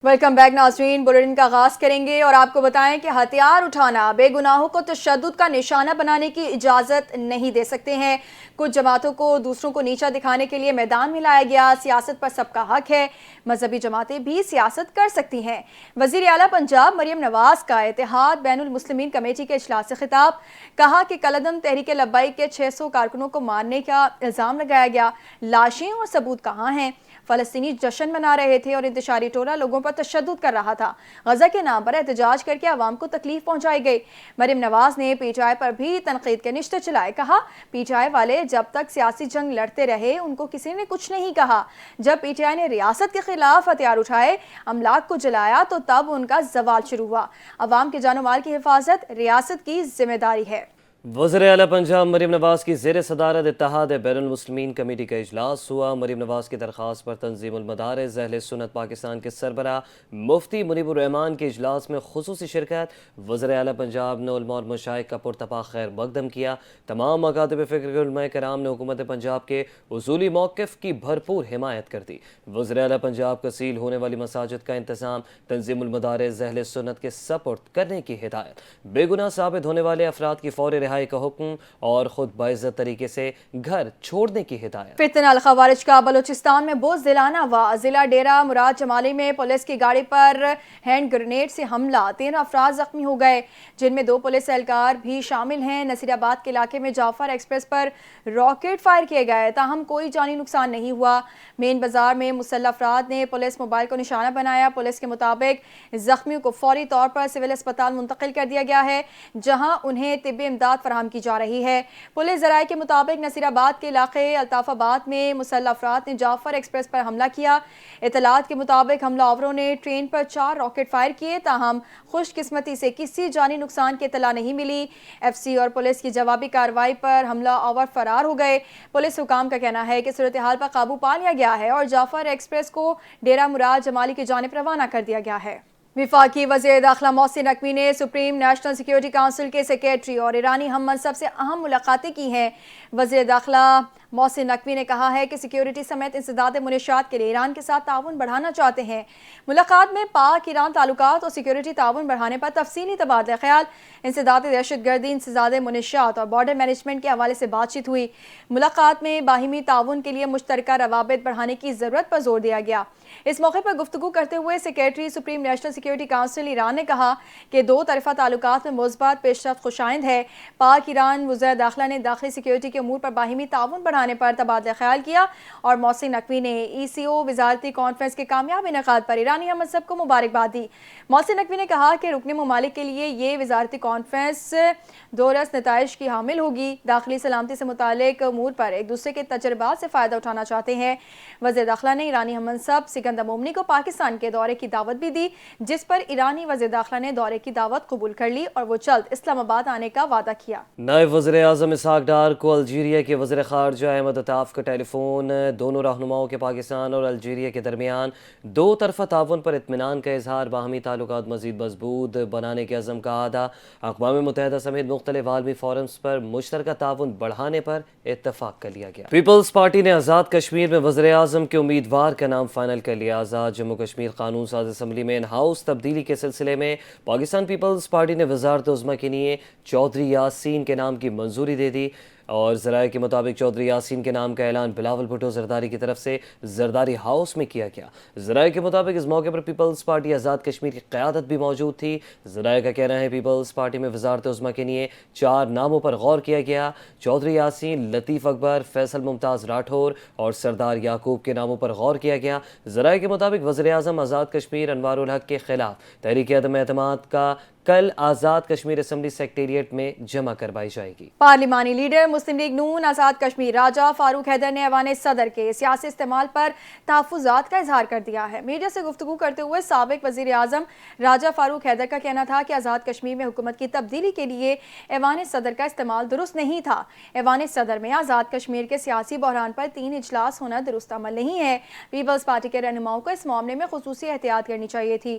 Welcome back ناظرین، bulletin کا آغاز کریں گے اور آپ کو بتائیں کہ ہتھیار اٹھانا بے گناہوں کو تشدد کا نشانہ بنانے کی اجازت نہیں دے سکتے ہیں۔ کچھ جماعتوں کو دوسروں کو نیچا دکھانے کے لیے میدان میں لایا گیا۔ سیاست پر سب کا حق ہے، مذہبی جماعتیں بھی سیاست کر سکتی ہیں۔ وزیر اعلیٰ پنجاب مریم نواز کا اتحاد بین المسلمین کمیٹی کے اجلاس سے خطاب، کہا کہ کالعدم تحریک لبیک کے 600 کارکنوں کو مارنے کا الزام لگایا گیا، لاشیں اور ثبوت کہاں ہیں؟ فلسطینی جشن منا رہے تھے اور انتشاری ٹولہ لوگوں پر تشدد کر رہا تھا۔ غزہ کے نام پر احتجاج کر کے عوام کو تکلیف پہنچائی گئی۔ مریم نواز نے پی ٹی آئی پر بھی تنقید کے نشتے چلائے، کہا پی ٹی آئی والے جب تک سیاسی جنگ لڑتے رہے ان کو کسی نے کچھ نہیں کہا، جب پی ٹی آئی نے ریاست کے خلاف ہتھیار اٹھائے، املاک کو جلایا تو تب ان کا زوال شروع ہوا۔ عوام کے جان و مال کی حفاظت ریاست کی ذمہ داری ہے۔ وزیر اعلیٰ پنجاب مریم نواز کی زیر صدارت اتحاد بین المسلمین کمیٹی کا اجلاس ہوا۔ مریم نواز کی درخواست پر تنظیم المدارس اہل سنت پاکستان کے سربراہ مفتی منیب الرحمان کے اجلاس میں خصوصی شرکت۔ وزیر اعلیٰ پنجاب نے علماء اور مشائخ کا پرتپاک خیر مقدم کیا۔ تمام مکاتب فکر کے علماء کرام نے حکومت پنجاب کے اصولی موقف کی بھرپور حمایت کر دی۔ وزیر اعلیٰ پنجاب کو سیل ہونے والی مساجد کا انتظام تنظیم المدارس اہل سنت کے سپرد کرنے کی ہدایت۔ بے گناہ ثابت ہونے والے افراد کی فوری رہائی کا حکم اور خود باعزت طریقے سے گھر چھوڑنے کی ہدایت۔ فتنہ الخوارج کا بلوچستان میں بزدلانہ وا ضلع ڈیرہ مراد جمالی میں پولیس کی گاڑی پر ہینڈ گرینیڈ سے حملہ، 13 افراد زخمی ہو گئے، جن میں 2 پولیس اہلکار بھی شامل ہیں۔ نصیر آباد کے علاقے میں جعفر ایکسپریس پر راکٹ فائر کیے گئے، تاہم کوئی جانی نقصان نہیں ہوا۔ مین بازار میں مسلح افراد نے پولیس موبائل کو نشانہ بنایا۔ پولیس کے مطابق زخمیوں کو فوری طور پر سول اسپتال منتقل کر دیا گیا ہے، جہاں انہیں طبی امداد فراہم کی جا رہی ہے۔ پولیس ذرائع کے مطابق نصیر آباد کے علاقے الطاف آباد میں مسلح افراد نے جعفر ایکسپریس پر حملہ کیا۔ اطلاعات کے مطابق حملہ آوروں نے ٹرین پر 4 راکٹ فائر کیے، تاہم خوش قسمتی سے کسی جانی نقصان کی اطلاع نہیں ملی۔ ایف سی اور پولیس کی جوابی کارروائی پر حملہ آور فرار ہو گئے۔ پولیس حکام کا کہنا ہے کہ صورتحال پر قابو پا لیا گیا ہے اور جعفر ایکسپریس کو ڈیرہ مراد جمالی کی جانب روانہ کر دیا گیا ہے۔ وفاقی وزیر داخلہ محسن نقوی نے سپریم نیشنل سیکیورٹی کونسل کے سیکریٹری اور ایرانی ہم منصب سے اہم ملاقاتیں کی ہیں۔ وزیر داخلہ محسن نقوی نے کہا ہے کہ سیکیورٹی سمیت انسداد منشیات کے لیے ایران کے ساتھ تعاون بڑھانا چاہتے ہیں۔ ملاقات میں پاک ایران تعلقات اور سیکیورٹی تعاون بڑھانے پر تفصیلی تبادلہ خیال، انسداد دہشت گردی، انسداد منشیات اور بارڈر مینجمنٹ کے حوالے سے بات چیت ہوئی۔ ملاقات میں باہمی تعاون کے لیے مشترکہ روابط بڑھانے کی ضرورت پر زور دیا گیا۔ اس موقع پر گفتگو کرتے ہوئے secretary supreme national security council Iran نے کہا کہ 2 طرفہ تعلقات میں مثبت پیش رفت خوشائند ہے۔ پاک ایران وزیر داخلہ نے داخلی سیکیورٹی کے امور پر باہمی تعاون بڑھانے پر تبادلہ خیال کیا اور محسن نقوی نے ای سی او وزارتی کانفرنس کے کامیاب انعقاد پر ایرانی ہم منصب کو مبارکباد دی۔ محسن نقوی نے کہا کہ رکن ممالک کے لیے یہ وزارتی کانفرنس دورس نتائج کی حامل ہوگی، داخلی سلامتی سے متعلق امور پر ایک دوسرے کے تجربات سے فائدہ اٹھانا چاہتے ہیں۔ وزیر داخلہ نے ایرانی ہم منصب سکندر مومنی کو پاکستان کے دورے کی دعوت بھی دی، جس پر ایرانی وزیر داخلہ نے دورے کی دعوت قبول کر لی اور وہ جلد اسلام آباد آنے کا وعدہ کیا۔ نائب وزیر اعظم اسحاق ڈار کو الجیریا کے وزیر خارجہ احمد عطاف کا ٹیلی فون۔ دونوں رہنماؤں کے پاکستان اور الجیریا کے درمیان 2 طرفہ تعاون پر اطمینان کا اظہار، باہمی تعلقات مزید مضبوط بنانے کے عزم کا اعادہ، اقوام متحدہ سمیت مختلف عالمی فورمز پر مشترکہ تعاون بڑھانے پر اتفاق کر لیا گیا۔ پیپلز پارٹی نے آزاد کشمیر میں وزیر اعظم کے امیدوار کا نام فائنل کر لیا۔ آزاد جموں کشمیر قانون ساز اسمبلی میں ان ہاؤس تبدیلی کے سلسلے میں پاکستان پیپلز پارٹی نے وزارت عظمیٰ کے لیے چودھری یاسین کے نام کی منظوری دے دی اور ذرائع کے مطابق چودھری یاسین کے نام کا اعلان بلاول بھٹو زرداری کی طرف سے زرداری ہاؤس میں کیا گیا۔ ذرائع کے مطابق اس موقع پر پیپلز پارٹی آزاد کشمیر کی قیادت بھی موجود تھی۔ ذرائع کا کہنا ہے پیپلز پارٹی میں وزارت عظمیٰ کے لیے 4 ناموں پر غور کیا گیا۔ چودھری یاسین، لطیف اکبر، فیصل ممتاز راٹھور اور سردار یعقوب کے ناموں پر غور کیا گیا۔ ذرائع کے مطابق وزیر اعظم آزاد کشمیر انوار الحق کے خلاف تحریک عدم اعتماد کا کل آزاد کشمیر اسمبلی سیکریٹریٹ میں جمع کروائی جائے گی۔ پارلیمانی لیڈر مسلم لیگ نون آزاد کشمیر راجہ فاروق حیدر نے ایوان صدر کے سیاسی استعمال پر تحفظات کا اظہار کر دیا ہے۔ میڈیا سے گفتگو کرتے ہوئے سابق وزیر اعظم راجہ فاروق حیدر کا کہنا تھا کہ آزاد کشمیر میں حکومت کی تبدیلی کے لیے ایوان صدر کا استعمال درست نہیں تھا۔ ایوان صدر میں آزاد کشمیر کے سیاسی بحران پر 3 اجلاس ہونا درست عمل نہیں ہے۔ پیپلز پارٹی کے رہنماؤں کو اس معاملے میں خصوصی احتیاط کرنی چاہیے تھی۔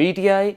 PTI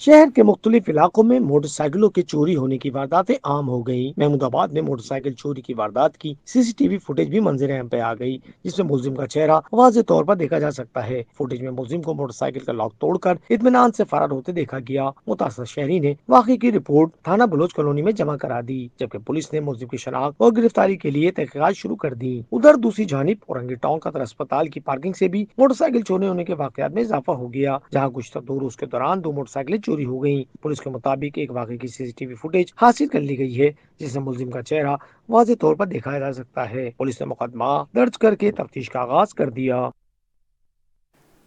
شہر کے مختلف علاقوں میں موٹر سائیکلوں کے چوری ہونے کی وارداتیں عام ہو گئی۔ محمود آباد میں موٹر سائیکل چوری کی واردات کی CCTV فوٹیج بھی منظر عام پہ آ گئی، جس میں ملزم کا چہرہ واضح طور پر دیکھا جا سکتا ہے۔ فوٹیج میں ملزم کو موٹر سائیکل کا لاک توڑ کر اطمینان سے فرار ہوتے دیکھا گیا۔ متاثرہ شہری نے واقعے کی رپورٹ تھانہ بلوچ کالونی میں جمع کرا دی، جبکہ پولیس نے ملزم کی شناخت اور گرفتاری کے لیے تحقیقات شروع کر دی۔ ادھر دوسری جانب اورنگی ٹاؤن قطر اسپتال کی پارکنگ سے بھی موٹر سائیکل چوری ہونے کے واقعات میں اضافہ ہو گیا، جہاں گزشتہ 2 روز کے دوران 2 موٹر سائیکلیں چوری ہو گئیں۔ پولیس کے مطابق ایک واقعے کی CCTV فوٹیج حاصل کر لی گئی ہے، جس میں ملزم کا چہرہ واضح طور پر دیکھا جا سکتا ہے۔ پولیس نے مقدمہ درج کر کے تفتیش کا آغاز کر دیا۔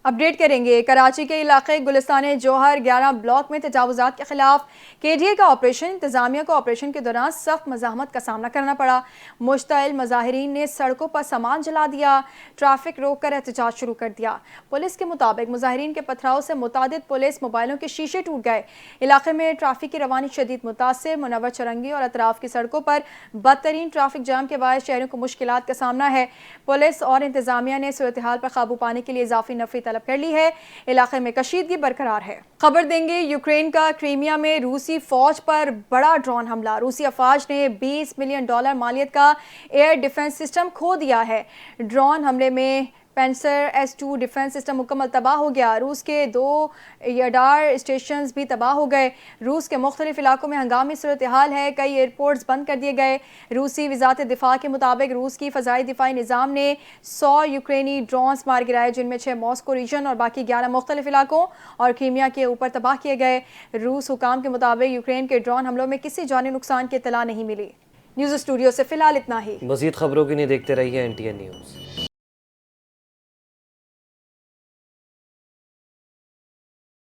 اپڈیٹ کریں گے کراچی کے علاقے گلستان جوہر 11 بلاک میں تجاوزات کے خلاف KDA کا آپریشن۔ انتظامیہ کو آپریشن کے دوران سخت مزاحمت کا سامنا کرنا پڑا۔ مشتعل مظاہرین نے سڑکوں پر سامان جلا دیا، ٹریفک روک کر احتجاج شروع کر دیا۔ پولیس کے مطابق مظاہرین کے پتھراؤ سے متعدد پولیس موبائلوں کے شیشے ٹوٹ گئے۔ علاقے میں ٹریفک کی روانی شدید متاثر، منور چرنگی اور اطراف کی سڑکوں پر بدترین ٹریفک جام کے باعث شہریوں کو مشکلات کا سامنا ہے۔ پولیس اور انتظامیہ نے صورتحال پر قابو پانے کے لیے اضافی نفری طلب کر لی ہے۔ علاقے میں کشیدگی برقرار ہے۔ خبر دیں گے یوکرین کا کریمیا میں روسی فوج پر بڑا ڈرون حملہ۔ روسی افواج نے $20 ملین مالیت کا ایئر ڈیفنس سسٹم کھو دیا ہے۔ ڈرون حملے میں پینسر S-2 ڈیفنس سسٹم مکمل تباہ ہو گیا۔ روس کے 2 رڈار اسٹیشنز بھی تباہ ہو گئے۔ روس کے مختلف علاقوں میں ہنگامی صورتحال ہے، کئی ایئرپورٹس بند کر دیے گئے۔ روسی وزارت دفاع کے مطابق روس کی فضائی دفاعی نظام نے 100 یوکرینی ڈرونز مار گرائے، جن میں 6 ماسکو ریجن اور باقی 11 مختلف علاقوں اور کریمیا کے اوپر تباہ کیے گئے۔ روس حکام کے مطابق یوکرین کے ڈرون حملوں میں کسی جانی نقصان کی اطلاع نہیں ملی۔ نیوز اسٹوڈیو سے فی الحال اتنا ہی۔ مزید خبروں کے لیے دیکھتے رہیے NTN نیوز۔